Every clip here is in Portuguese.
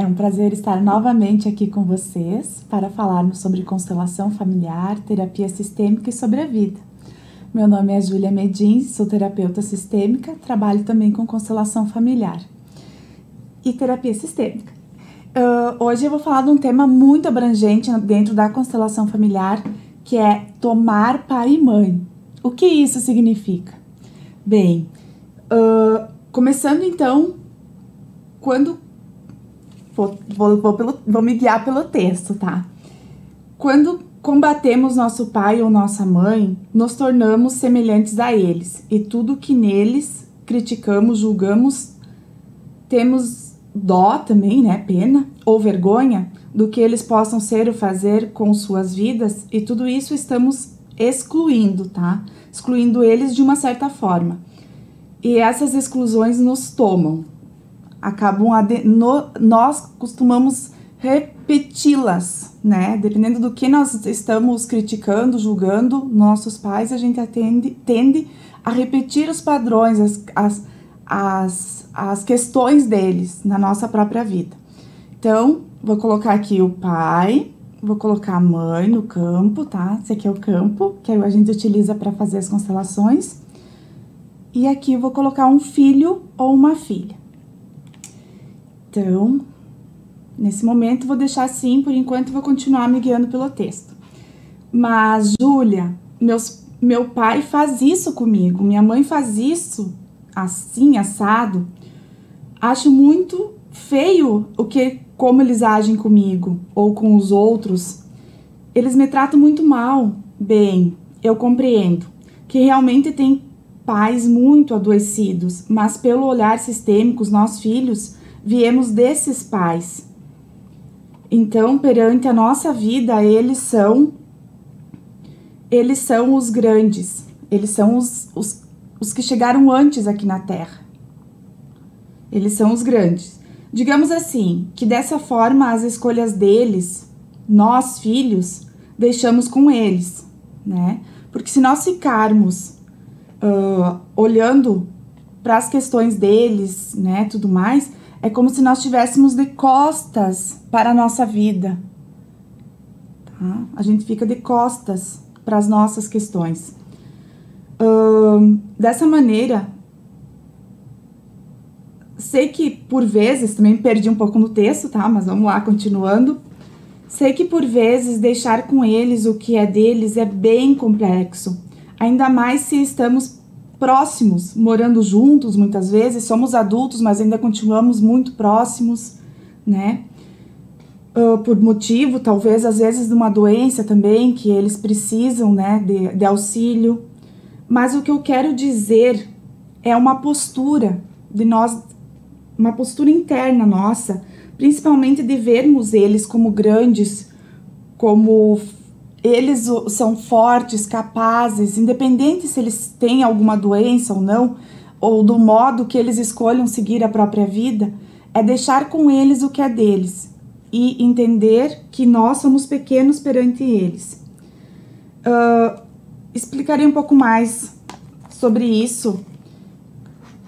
É um prazer estar novamente aqui com vocês para falarmos sobre constelação familiar, terapia sistêmica e sobre a vida. Meu nome é Júlia Medins, sou terapeuta sistêmica, trabalho também com constelação familiar e terapia sistêmica. Hoje eu vou falar de um tema muito abrangente dentro da constelação familiar, que é tomar pai e mãe. O que isso significa? Bem, começando então, vou me guiar pelo texto, tá? Quando combatemos nosso pai ou nossa mãe, nos tornamos semelhantes a eles, e tudo que neles criticamos, julgamos, temos dó também, né, pena ou vergonha do que eles possam ser ou fazer com suas vidas, e tudo isso estamos excluindo, tá? Excluindo eles de uma certa forma. E essas exclusões nos tomam. Nós costumamos repeti-las, né? Dependendo do que nós estamos criticando, julgando nossos pais, a gente tende a repetir os padrões, as questões deles na nossa própria vida. Então, vou colocar aqui o pai, vou colocar a mãe no campo, tá? Esse aqui é o campo que a gente utiliza para fazer as constelações. E aqui eu vou colocar um filho ou uma filha. Então, nesse momento, vou deixar assim, por enquanto, vou continuar me guiando pelo texto. Mas, Júlia, meu pai faz isso comigo, minha mãe faz isso, assim, assado. Acho muito feio como eles agem comigo ou com os outros. Eles me tratam muito mal. Bem, eu compreendo que realmente tem pais muito adoecidos, mas pelo olhar sistêmico, nós filhos viemos desses pais. Então, perante a nossa vida, eles são os grandes, eles são os que chegaram antes aqui na Terra. Eles são os grandes. Digamos assim, que dessa forma as escolhas deles, nós filhos, deixamos com eles, né? Porque se nós ficarmos olhando para as questões deles, né, tudo mais, é como se nós estivéssemos de costas para a nossa vida, tá? A gente fica de costas para as nossas questões. Dessa maneira, sei que por vezes, também perdi um pouco no texto, tá? Mas vamos lá, continuando. Sei que por vezes deixar com eles o que é deles é bem complexo. Ainda mais se estamos próximos, morando juntos muitas vezes, somos adultos, mas ainda continuamos muito próximos, né? Por motivo, talvez, às vezes, de uma doença também, que eles precisam, né, de auxílio. Mas o que eu quero dizer é uma postura de nós, uma postura interna nossa, principalmente de vermos eles como grandes, como eles são fortes, capazes, independente se eles têm alguma doença ou não, ou do modo que eles escolham seguir a própria vida, é deixar com eles o que é deles e entender que nós somos pequenos perante eles. Explicarei um pouco mais sobre isso,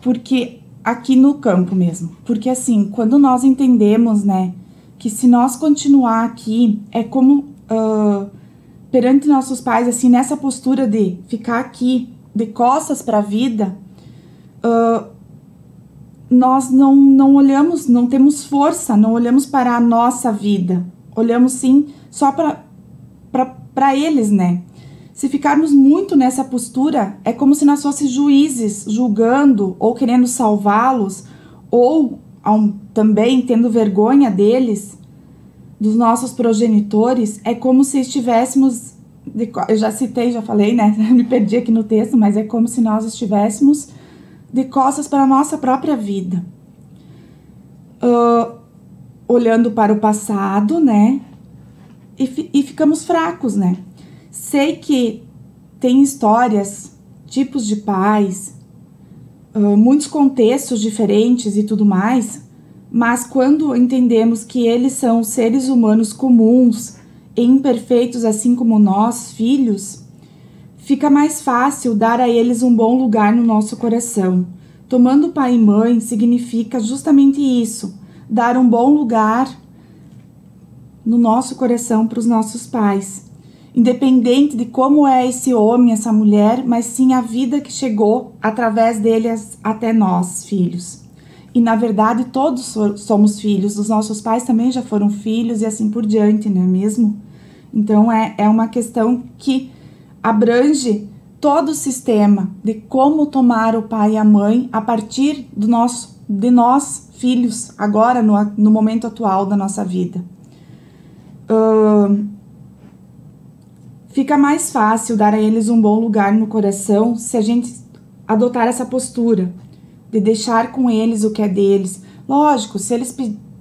porque aqui no campo mesmo, porque assim, quando nós entendemos, né, que se nós continuar aqui, é como perante nossos pais, assim, nessa postura de ficar aqui de costas para a vida, nós não olhamos, não temos força, não olhamos para a nossa vida, olhamos sim só para eles, né? Se ficarmos muito nessa postura, é como se nós fôssemos juízes julgando ou querendo salvá-los, ou também tendo vergonha deles, dos nossos progenitores. É como se estivéssemos, eu já citei, já falei, né, me perdi aqui no texto, mas é como se nós estivéssemos de costas para a nossa própria vida, olhando para o passado, né, e ficamos fracos, né. Sei que tem histórias, tipos de pais, muitos contextos diferentes e tudo mais, mas quando entendemos que eles são seres humanos comuns e imperfeitos, assim como nós, filhos, fica mais fácil dar a eles um bom lugar no nosso coração. Tomando pai e mãe significa justamente isso, dar um bom lugar no nosso coração para os nossos pais. Independente de como é esse homem, essa mulher, mas sim a vida que chegou através deles até nós, filhos. E na verdade todos somos filhos, os nossos pais também já foram filhos e assim por diante, não é mesmo? Então é uma questão que abrange todo o sistema de como tomar o pai e a mãe a partir de nós, filhos, agora no momento atual da nossa vida. Fica mais fácil dar a eles um bom lugar no coração se a gente adotar essa postura de deixar com eles o que é deles. Lógico, se eles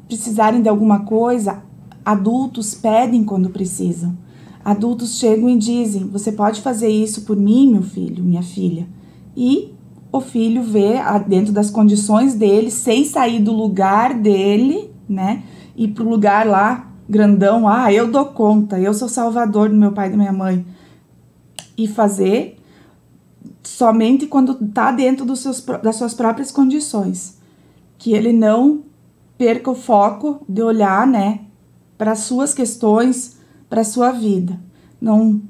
precisarem de alguma coisa, adultos pedem quando precisam. Adultos chegam e dizem: você pode fazer isso por mim, meu filho, minha filha? E o filho vê dentro das condições dele, sem sair do lugar dele, né? Ir pro lugar lá, grandão, eu dou conta, eu sou salvador do meu pai e da minha mãe. E fazer somente quando tá dentro das suas próprias condições. Que ele não perca o foco de olhar, né, para as suas questões, para a sua vida. Não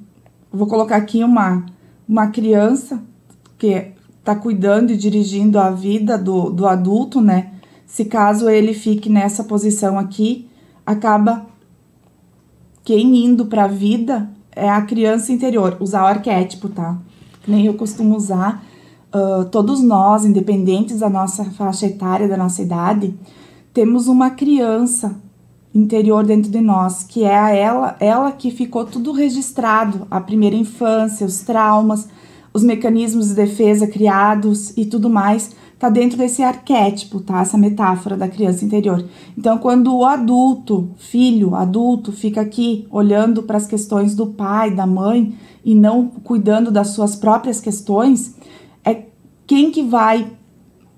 vou colocar aqui uma criança que tá cuidando e dirigindo a vida do adulto, né? Se caso ele fique nessa posição aqui, acaba quem indo para a vida é a criança interior, usar o arquétipo, tá? Nem eu costumo usar. Todos nós, independentes da nossa faixa etária, da nossa idade, temos uma criança interior dentro de nós, que é ela que ficou tudo registrado, a primeira infância, os traumas, os mecanismos de defesa criados e tudo mais, tá dentro desse arquétipo, tá? Essa metáfora da criança interior. Então, quando o adulto, filho, adulto, fica aqui olhando para as questões do pai, da mãe e não cuidando das suas próprias questões, é quem que vai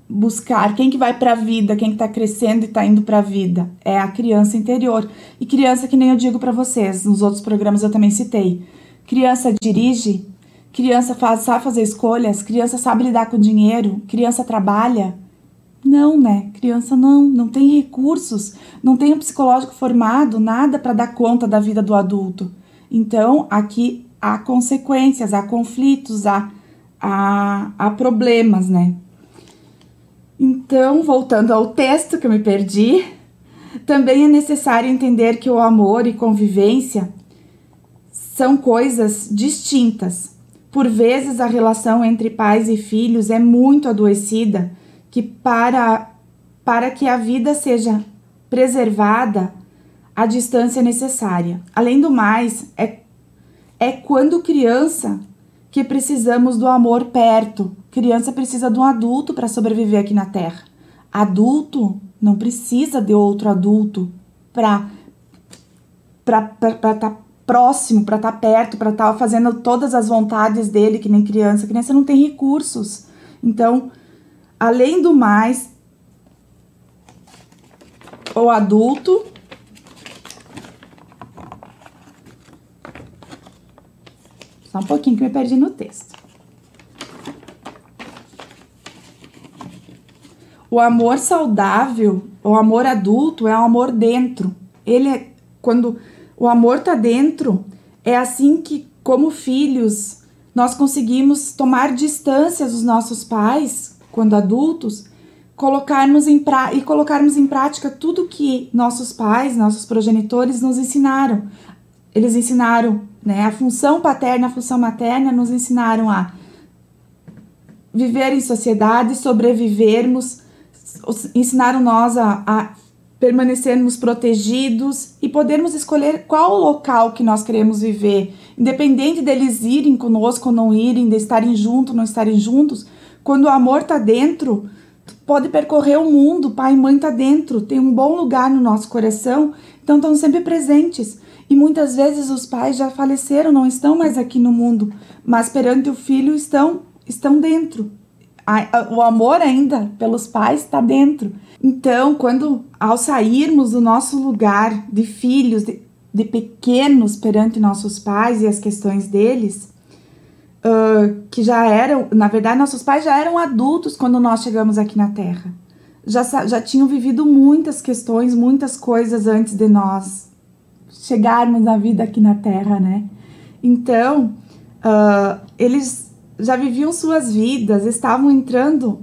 buscar, quem que vai para a vida, quem que tá crescendo e tá indo para a vida, é a criança interior. E criança, que nem eu digo para vocês, nos outros programas eu também citei, criança dirige, criança sabe fazer escolhas, criança sabe lidar com dinheiro, criança trabalha. Não, né? Criança não tem recursos, não tem um psicológico formado, nada para dar conta da vida do adulto. Então, aqui há consequências, há conflitos, há problemas, né? Então, voltando ao texto que eu me perdi, também é necessário entender que o amor e convivência são coisas distintas. Por vezes, a relação entre pais e filhos é muito adoecida, que para que a vida seja preservada, a distância é necessária. Além do mais, é quando criança que precisamos do amor perto. Criança precisa de um adulto para sobreviver aqui na Terra. Adulto não precisa de outro adulto para estar próximo, para estar perto, para estar fazendo todas as vontades dele, que nem criança. Criança não tem recursos. Então, além do mais, o adulto só um pouquinho que eu me perdi no texto. O amor saudável, o amor adulto, é o amor dentro. Quando o amor tá dentro, é assim que, como filhos, nós conseguimos tomar distância dos nossos pais, quando adultos, colocarmos em prática tudo que nossos pais, nossos progenitores nos ensinaram. Eles ensinaram, né, a função paterna, a função materna, nos ensinaram a viver em sociedade, sobrevivermos, ensinaram nós a permanecermos protegidos e podermos escolher qual o local que nós queremos viver, independente deles irem conosco ou não irem, de estarem juntos ou não estarem juntos. Quando o amor tá dentro, pode percorrer o mundo, pai e mãe tá dentro, tem um bom lugar no nosso coração, então estão sempre presentes. E muitas vezes os pais já faleceram, não estão mais aqui no mundo, mas perante o filho estão dentro. O amor ainda pelos pais está dentro. Então, ao sairmos do nosso lugar de filhos, de pequenos perante nossos pais e as questões deles, que já eram, na verdade, nossos pais já eram adultos quando nós chegamos aqui na Terra. já tinham vivido muitas questões, muitas coisas antes de nós chegarmos na vida aqui na Terra, né? Então, eles já viviam suas vidas, estavam entrando,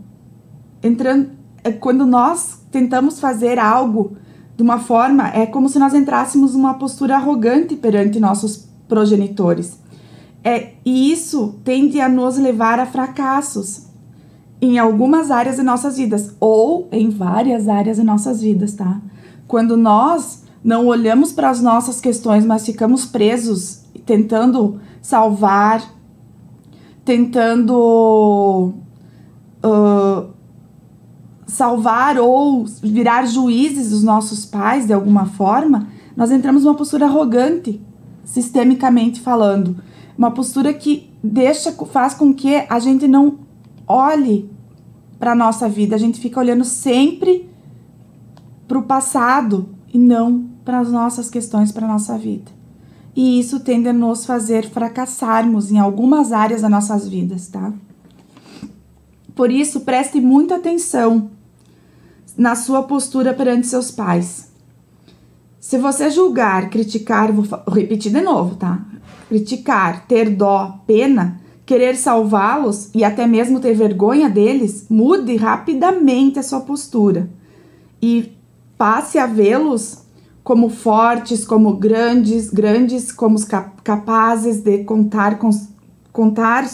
quando nós tentamos fazer algo de uma forma, é como se nós entrássemos numa postura arrogante perante nossos progenitores. E isso tende a nos levar a fracassos em algumas áreas de nossas vidas, ou em várias áreas de nossas vidas, tá? Quando nós não olhamos para as nossas questões, mas ficamos presos, tentando salvar, tentando salvar ou virar juízes dos nossos pais de alguma forma, nós entramos numa postura arrogante, sistemicamente falando. Uma postura que faz com que a gente não olhe para a nossa vida. A gente fica olhando sempre para o passado e não para as nossas questões, para a nossa vida. E isso tende a nos fazer fracassarmos em algumas áreas das nossas vidas, tá? Por isso, preste muita atenção na sua postura perante seus pais. Se você julgar, criticar, vou repetir de novo, tá? Criticar, ter dó, pena, querer salvá-los e até mesmo ter vergonha deles, mude rapidamente a sua postura e passe a vê-los como fortes, como grandes, como capazes de contar,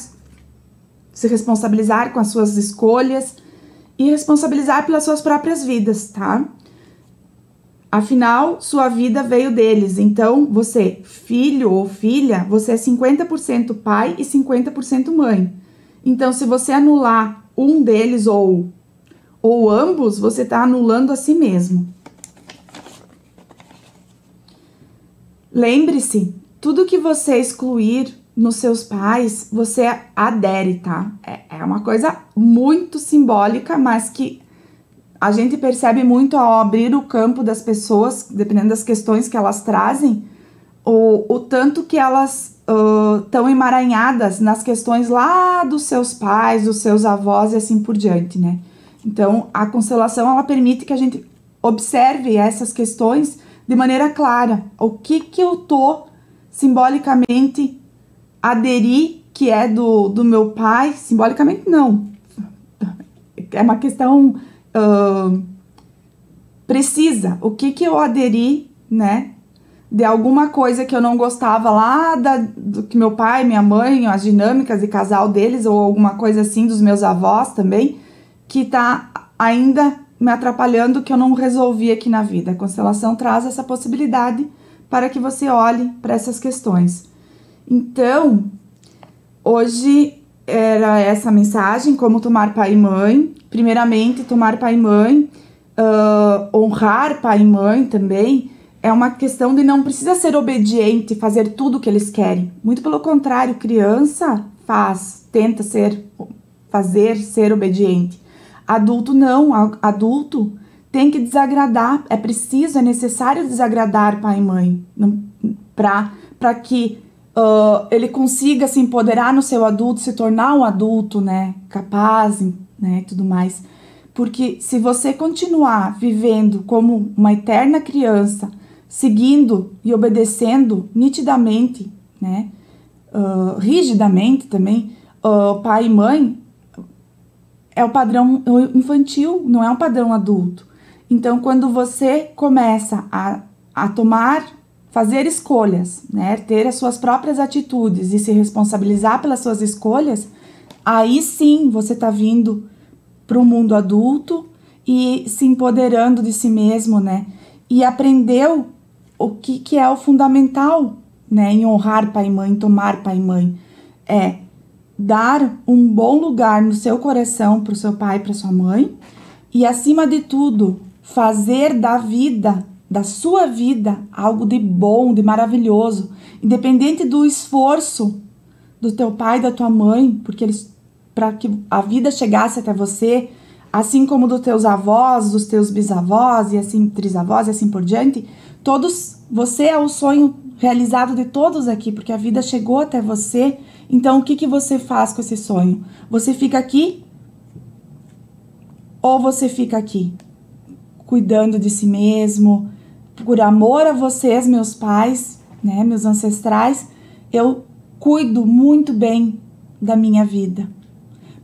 se responsabilizar com as suas escolhas e responsabilizar pelas suas próprias vidas, tá? Afinal, sua vida veio deles. Então, você, filho ou filha, você é 50% pai e 50% mãe. Então, se você anular um deles ou ambos, você está anulando a si mesmo. Lembre-se, tudo que você excluir nos seus pais, você adere, tá? É uma coisa muito simbólica, mas que a gente percebe muito ao abrir o campo das pessoas, dependendo das questões que elas trazem, o tanto que elas estão emaranhadas nas questões lá dos seus pais, dos seus avós e assim por diante, né? Então, a constelação, ela permite que a gente observe essas questões de maneira clara. O que eu tô simbolicamente aderir, que é do meu pai, simbolicamente não. É uma questão precisa. O que eu aderi, né? De alguma coisa que eu não gostava lá do que meu pai, minha mãe, as dinâmicas de casal deles, ou alguma coisa assim dos meus avós também, que tá ainda me atrapalhando, que eu não resolvi aqui na vida. A constelação traz essa possibilidade para que você olhe para essas questões. Então, hoje era essa mensagem, como tomar pai e mãe. Primeiramente, tomar pai e mãe, honrar pai e mãe também, é uma questão de não precisa ser obediente, fazer tudo o que eles querem. Muito pelo contrário, criança tenta ser obediente. Adulto não, adulto tem que desagradar, é necessário desagradar pai e mãe, para que ele consiga se empoderar no seu adulto, se tornar um adulto, né, capaz, né, tudo mais. Porque se você continuar vivendo como uma eterna criança, seguindo e obedecendo nitidamente, né, rigidamente também, pai e mãe, é o padrão infantil, não é um padrão adulto. Então, quando você começa a fazer escolhas, né, ter as suas próprias atitudes e se responsabilizar pelas suas escolhas, aí sim você está vindo para o mundo adulto e se empoderando de si mesmo, né, e aprendeu o que é o fundamental, né, em honrar pai e mãe, tomar pai e mãe, é dar um bom lugar no seu coração para o seu pai e para sua mãe e, acima de tudo, fazer da sua vida, algo de bom, de maravilhoso, independente do esforço do teu pai e da tua mãe, porque para que a vida chegasse até você, assim como dos teus avós, dos teus bisavós e assim trisavós e assim por diante, você é o sonho realizado de todos aqui, porque a vida chegou até você. Então, o que você faz com esse sonho? Você fica aqui Ou você fica aqui, cuidando de si mesmo, por amor a vocês, meus pais, né, meus ancestrais, eu cuido muito bem da minha vida.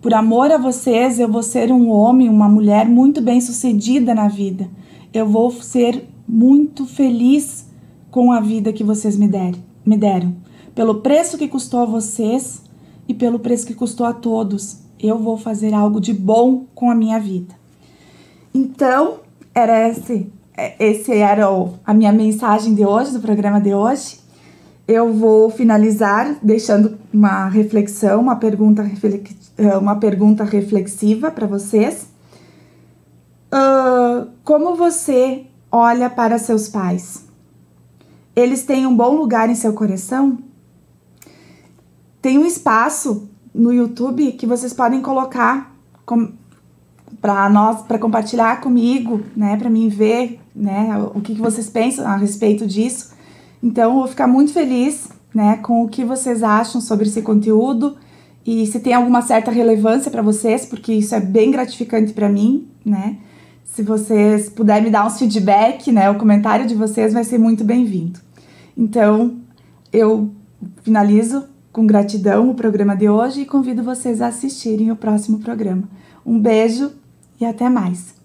Por amor a vocês, eu vou ser um homem, uma mulher muito bem-sucedida na vida. Eu vou ser muito feliz com a vida que vocês me deram. Pelo preço que custou a vocês e pelo preço que custou a todos, eu vou fazer algo de bom com a minha vida. Então, esse era a minha mensagem de hoje, do programa de hoje. Eu vou finalizar deixando uma reflexão, uma pergunta reflexiva para vocês. Como você olha para seus pais? Eles têm um bom lugar em seu coração? Tem um espaço no YouTube que vocês podem colocar para compartilhar comigo, né, para mim ver, né, o que vocês pensam a respeito disso. Então, eu vou ficar muito feliz, né, com o que vocês acham sobre esse conteúdo e se tem alguma certa relevância para vocês, porque isso é bem gratificante para mim, né? Se vocês puderem me dar uns feedback, né, o comentário de vocês vai ser muito bem-vindo. Então, eu finalizo com gratidão o programa de hoje e convido vocês a assistirem o próximo programa. Um beijo e até mais!